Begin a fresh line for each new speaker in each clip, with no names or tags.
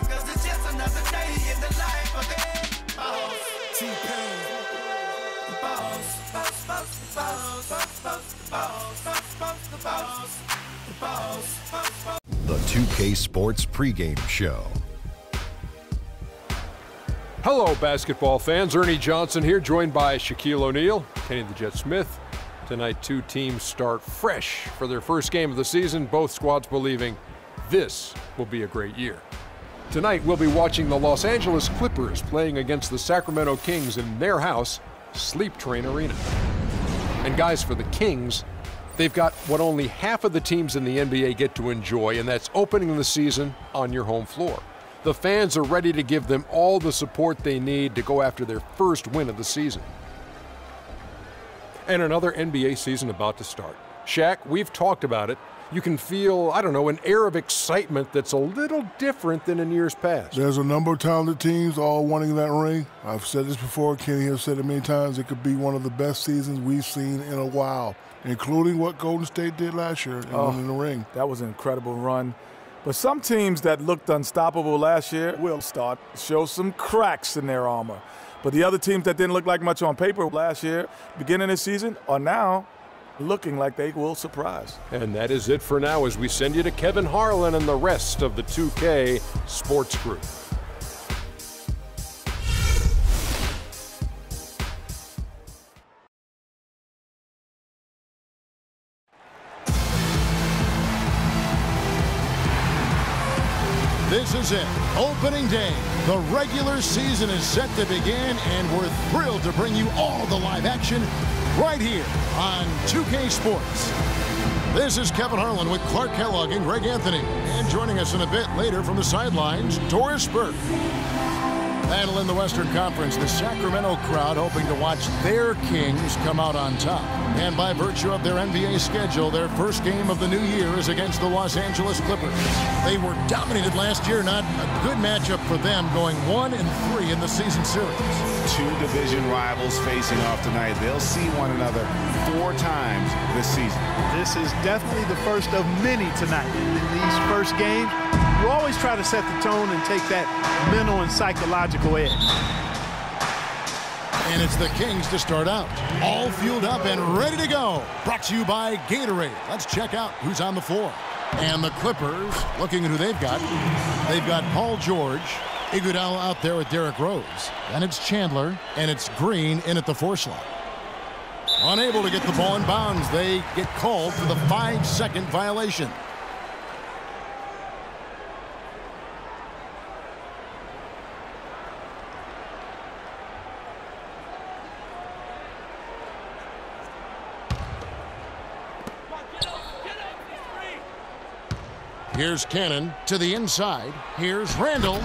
Cause it's just another day in the life of the boss. T-Pain. The boss. Boss, boss, boss, boss, boss, boss, boss, boss, the boss. The boss. Boss, boss.
The 2K Sports pregame show.
Hello, basketball fans. Ernie Johnson here, joined by Shaquille O'Neal, Kenny the Jet Smith. Tonight, two teams start fresh for their first game of the season, both squads believing this will be a great year. Tonight, we'll be watching the Los Angeles Clippers playing against the Sacramento Kings in their house, Sleep Train Arena. And guys, for the Kings, they've got what only half of the teams in the NBA get to enjoy, and that's opening the season on your home floor. The fans are ready to give them all the support they need to go after their first win of the season. And another NBA season about to start. Shaq, we've talked about it. You can feel, I don't know, an air of excitement that's a little different than in years past.
There's a number of talented teams all wanting that ring. I've said this before, Kenny has said it many times, it could be one of the best seasons we've seen in a while, including what Golden State did last year in winning the ring.
That was an incredible run. But some teams that looked unstoppable last year will start to show some cracks in their armor. But the other teams that didn't look like much on paper last year, beginning this season, are now looking like they will surprise.
And that is it for now as we send you to Kevin Harlan and the rest of the 2K Sports Group.
This is it, opening day. The regular season is set to begin, and we're thrilled to bring you all the live action right here on 2K Sports. This is Kevin Harlan with Clark Kellogg and Greg Anthony. And joining us in a bit later from the sidelines, Doris Burke. Battle in the Western Conference, the Sacramento crowd hoping to watch their Kings come out on top. And by virtue of their NBA schedule, their first game of the new year is against the Los Angeles Clippers. They were dominated last year, not a good matchup for them, going 1-3 in the season series.
Two division rivals facing off tonight. They'll see one another 4 times this season.
This is definitely the first of many tonight. In these first games, you always try to set the tone and take that mental and psychological edge.
And it's the Kings to start out. All fueled up and ready to go. Brought to you by Gatorade. Let's check out who's on the floor. And the Clippers, looking at who they've got. They've got Paul George, Iguodala out there with Derrick Rose. Then it's Chandler, and it's Green in at the 4 slot. Unable to get the ball in bounds. They get called for the 5-second violation. Here's Cannon to the inside. Here's Randall.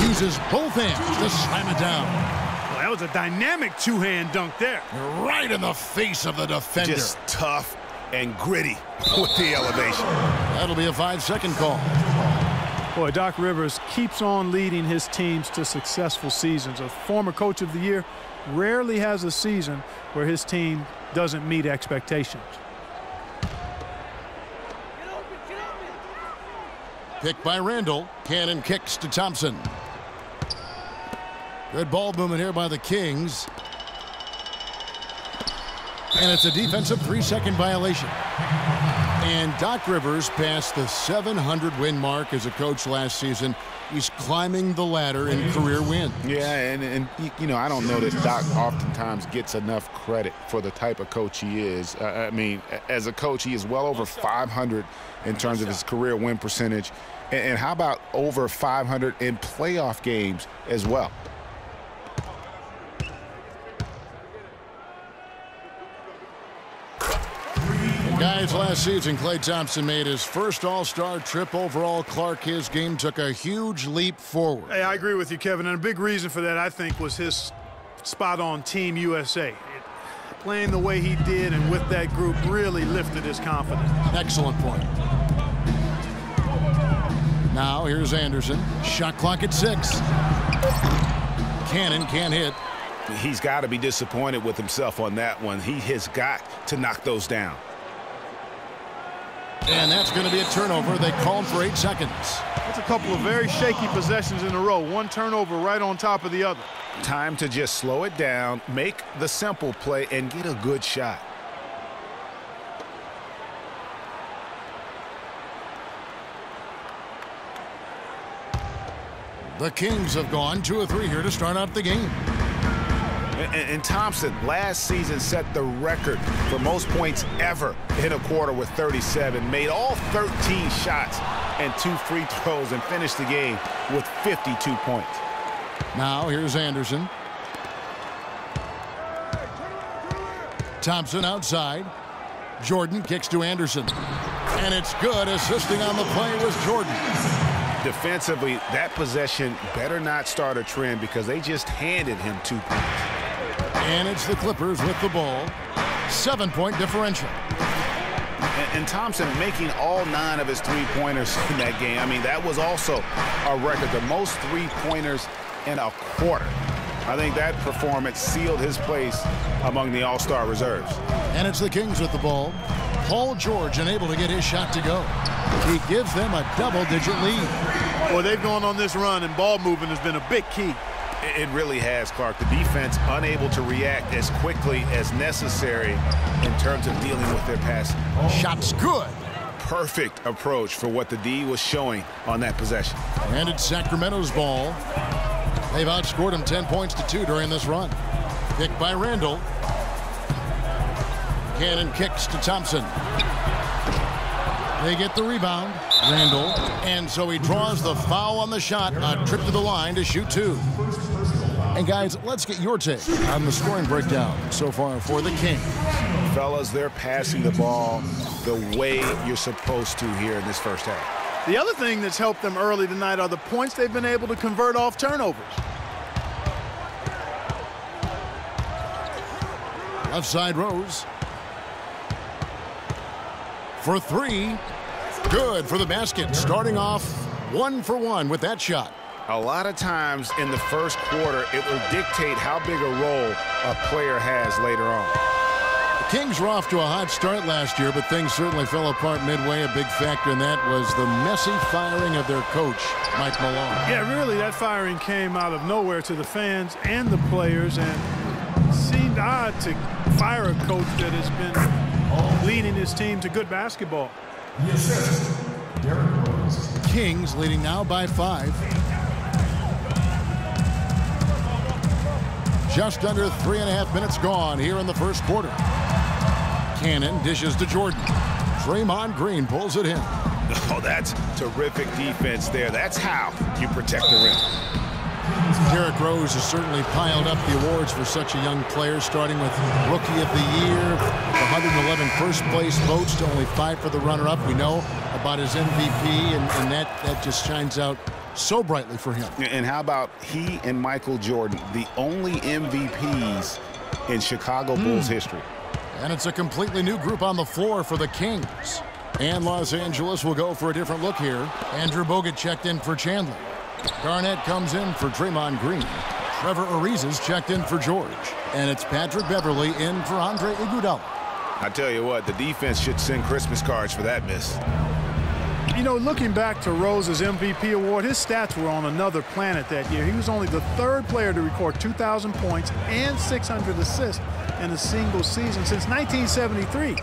Uses both hands to slam it down.
Well, that was a dynamic two-hand dunk there.
Right in the face of the defender.
Just tough and gritty with the elevation.
That'll be a 5-second call.
Boy, Doc Rivers keeps on leading his teams to successful seasons. A former coach of the year rarely has a season where his team doesn't meet expectations.
Picked by Randall. Cannon kicks to Thompson. Good ball movement here by the Kings. And it's a defensive 3-second violation. And Doc Rivers passed the 700-win mark as a coach last season. He's climbing the ladder in career wins.
Yeah, and you know, I don't know that Doc oftentimes gets enough credit for the type of coach he is. I mean, as a coach, he is well over 500 in terms of his career win percentage. And how about over 500 in playoff games as well?
Guys, last season, Klay Thompson made his first All-Star trip overall. Clark, his game took a huge leap forward.
Hey, I agree with you, Kevin. And a big reason for that, I think, was his spot on Team USA. Playing the way he did and with that group really lifted his confidence.
Excellent point. Now, here's Anderson. Shot clock at 6. Cannon can't hit.
He's got to be disappointed with himself on that one. He has got to knock those down.
And that's going to be a turnover. They called for 8 seconds.
That's a couple of very shaky possessions in a row. One turnover right on top of the other.
Time to just slow it down, make the simple play, and get a good shot.
The Kings have gone 2 of 3 here to start out the game.
And Thompson last season set the record for most points ever in a quarter with 37. Made all 13 shots and 2 free throws and finished the game with 52 points.
Now here's Anderson. Thompson outside. Jordan kicks to Anderson. And it's good. Assisting on the play was Jordan.
Defensively, that possession better not start a trend because they just handed him 2 points.
And it's the Clippers with the ball. 7-point differential.
And Thompson making all 9 of his three-pointers in that game. I mean, that was also a record, the most three-pointers in a quarter. I think that performance sealed his place among the all-star reserves.
And it's the Kings with the ball. Paul George unable to get his shot to go. He gives them a double-digit lead.
Boy, they've gone on this run, and ball movement has been a big key.
It really has, Clark. The defense unable to react as quickly as necessary in terms of dealing with their passing.
Shot's good.
Perfect approach for what the D was showing on that possession.
And it's Sacramento's ball. They've outscored him 10 points to 2 during this run. Picked by Randall. Cannon kicks to Thompson. They get the rebound. Randall. And so he draws the foul on the shot. A trip to the line to shoot 2. And guys, let's get your take on the scoring breakdown so far for the Kings.
Fellas, they're passing the ball the way you're supposed to here in this first half.
The other thing that's helped them early tonight are the points they've been able to convert off turnovers.
Left side Rose. For 3. Good for the basket. Starting off 1 for 1 with that shot.
A lot of times in the first quarter, it will dictate how big a role a player has later on.
The Kings were off to a hot start last year, but things certainly fell apart midway. A big factor in that was the messy firing of their coach, Mike Malone.
Yeah, really, that firing came out of nowhere to the fans and the players, and it seemed odd to fire a coach that has been leading his team to good basketball.
Kings leading now by 5. Just under 3.5 minutes gone here in the first quarter. Cannon dishes to Jordan. Draymond Green pulls it in.
Oh, that's terrific defense there. That's how you protect the rim.
Derrick Rose has certainly piled up the awards for such a young player, starting with Rookie of the Year, 111 first place votes to only 5 for the runner-up. We know about his MVP, and that just shines out so brightly for him.
And how about he and Michael Jordan, the only MVPs in Chicago Bulls history.
And it's a completely new group on the floor for the Kings. And Los Angeles will go for a different look here. Andrew Bogut checked in for Chandler. Garnett comes in for Draymond Green. Trevor Ariza's checked in for George. And it's Patrick Beverly in for Andre Iguodala.
I tell you what, the defense should send Christmas cards for that miss.
You know, looking back to Rose's MVP award, his stats were on another planet that year. He was only the 3rd player to record 2,000 points and 600 assists in a single season since 1973.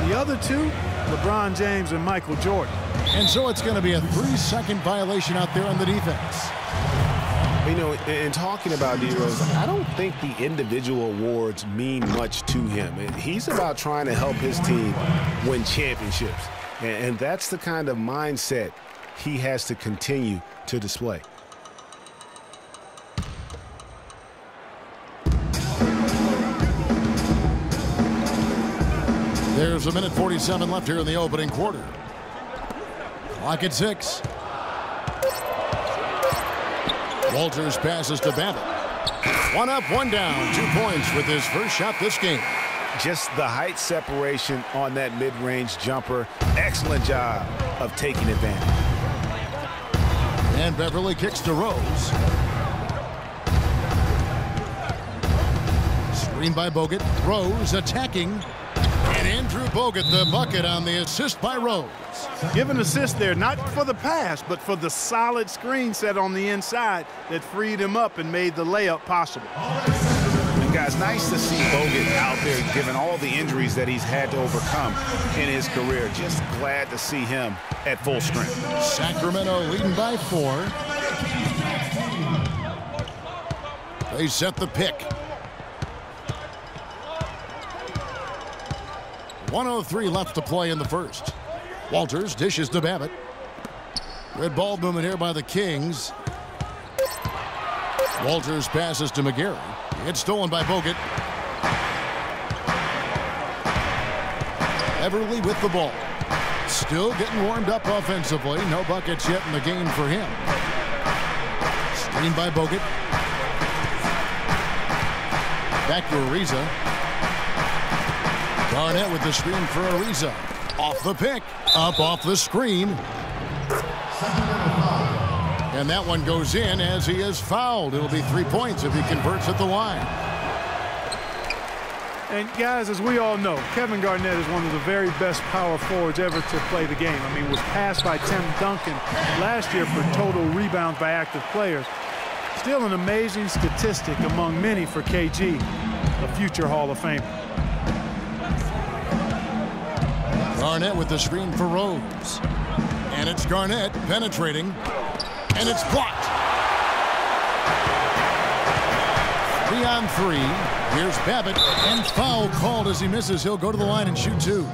The other 2, LeBron James and Michael Jordan.
And so it's going to be a 3-second violation out there on the defense.
You know, in talking about D-Rose, I don't think the individual awards mean much to him. He's about trying to help his team win championships. And that's the kind of mindset he has to continue to display.
There's 1:47 left here in the opening quarter. Clock at 6. Walters passes to Babbitt. 1 up, 1 down. 2 points with his first shot this game.
Just the height separation on that mid-range jumper. Excellent job of taking advantage.
And Beverly kicks to Rose. Screen by Bogut. Rose attacking. And Andrew Bogut, the bucket on the assist by Rose.
Give an assist there, not for the pass, but for the solid screen set on the inside that freed him up and made the layup possible.
And guys, nice to see Bogut out there given all the injuries that he's had to overcome in his career. Just glad to see him at full strength.
Sacramento leading by 4. They set the pick. 1:03 left to play in the first. Walters dishes to Babbitt. Red ball movement here by the Kings. Walters passes to McGarry. It's stolen by Bogut. Everly with the ball. Still getting warmed up offensively. No buckets yet in the game for him. Screen by Bogut. Back to Ariza. Garnett with the screen for Ariza. Off the pick. Up off the screen. And that one goes in as he is fouled. It'll be 3 points if he converts at the line.
And guys, as we all know, Kevin Garnett is one of the very best power forwards ever to play the game. I mean, was passed by Tim Duncan last year for total rebounds by active players. Still an amazing statistic among many for KG, a future Hall of Famer.
Garnett with the screen for Rose. And it's Garnett penetrating. And it's blocked. 3 on 3. Here's Babbitt. And foul called as he misses. He'll go to the line and shoot 2.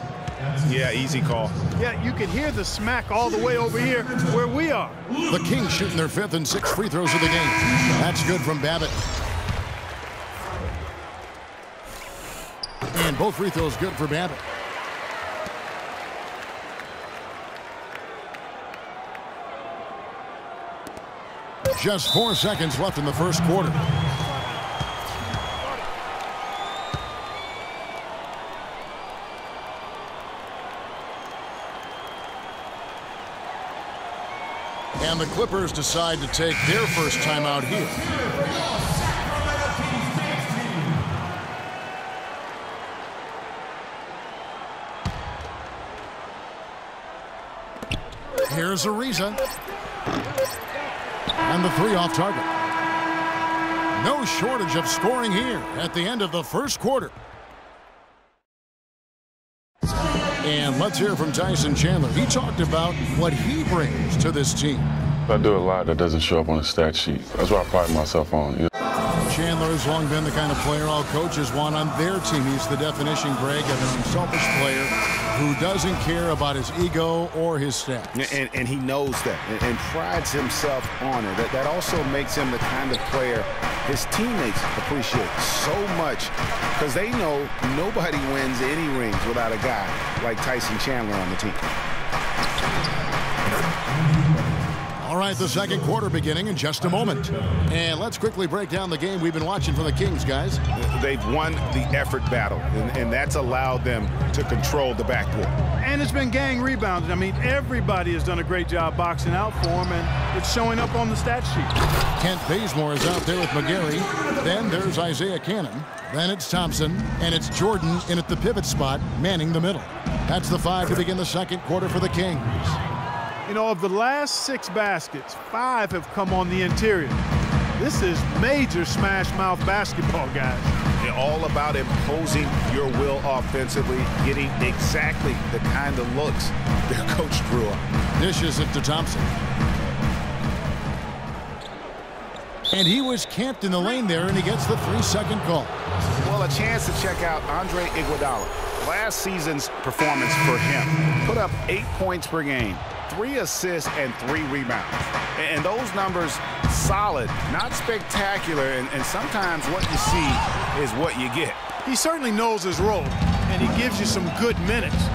Yeah, easy call.
Yeah, you can hear the smack all the way over here where we are.
The Kings shooting their 5th and 6th free throws of the game. That's good from Babbitt. And both free throws good for Babbitt. Just 4 seconds left in the first quarter. And the Clippers decide to take their first timeout here. Here's Ariza. And the 3 off target. No shortage of scoring here at the end of the first quarter. And let's hear from Tyson Chandler. He talked about what he brings to this team.
I do a lot that doesn't show up on the stat sheet. That's what I pride myself on.
Chandler has long been the kind of player all coaches want on their team. He's the definition, Greg, of an unselfish player who doesn't care about his ego or his stats.
And he knows that and prides himself on it. That also makes him the kind of player his teammates appreciate so much because they know nobody wins any rings without a guy like Tyson Chandler on the team.
All right, the second quarter beginning in just a moment. And let's quickly break down the game we've been watching for the Kings, guys.
They've won the effort battle, and that's allowed them to control the backcourt.
And it's been gang rebounded. I mean, everybody has done a great job boxing out for him, and it's showing up on the stat sheet.
Kent Bazemore is out there with McGarry. Then there's Isaiah Cannon. Then it's Thompson, and it's Jordan in at the pivot spot, manning the middle. That's the 5 to begin the second quarter for the Kings.
You know, of the last 6 baskets, 5 have come on the interior. This is major smash mouth basketball, guys.
They're all about imposing your will offensively, getting exactly the kind of looks their coach drew up.
Dishes it to Thompson. And he was camped in the lane there, and he gets the 3-second call.
Well, a chance to check out Andre Iguodala. Last season's performance for him. Put up 8 points per game. 3 assists and 3 rebounds. And those numbers solid, not spectacular, and sometimes what you see is what you get.
He certainly knows his role, and he gives you some good minutes.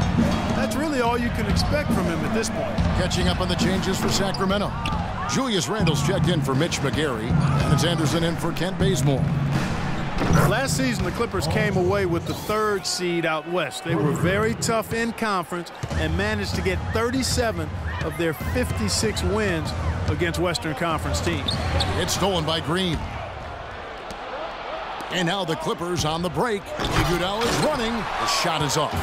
That's really all you can expect from him at this point.
Catching up on the changes for Sacramento. Julius Randle's checked in for Mitch McGarry, and it's Anderson in for Kent Bazemore.
Last season, the Clippers came away with the 3rd seed out west. They were very tough in conference and managed to get 37 of their 56 wins against Western Conference teams.
It's stolen by Green. And now the Clippers on the break. Iguodala is running. The shot is off.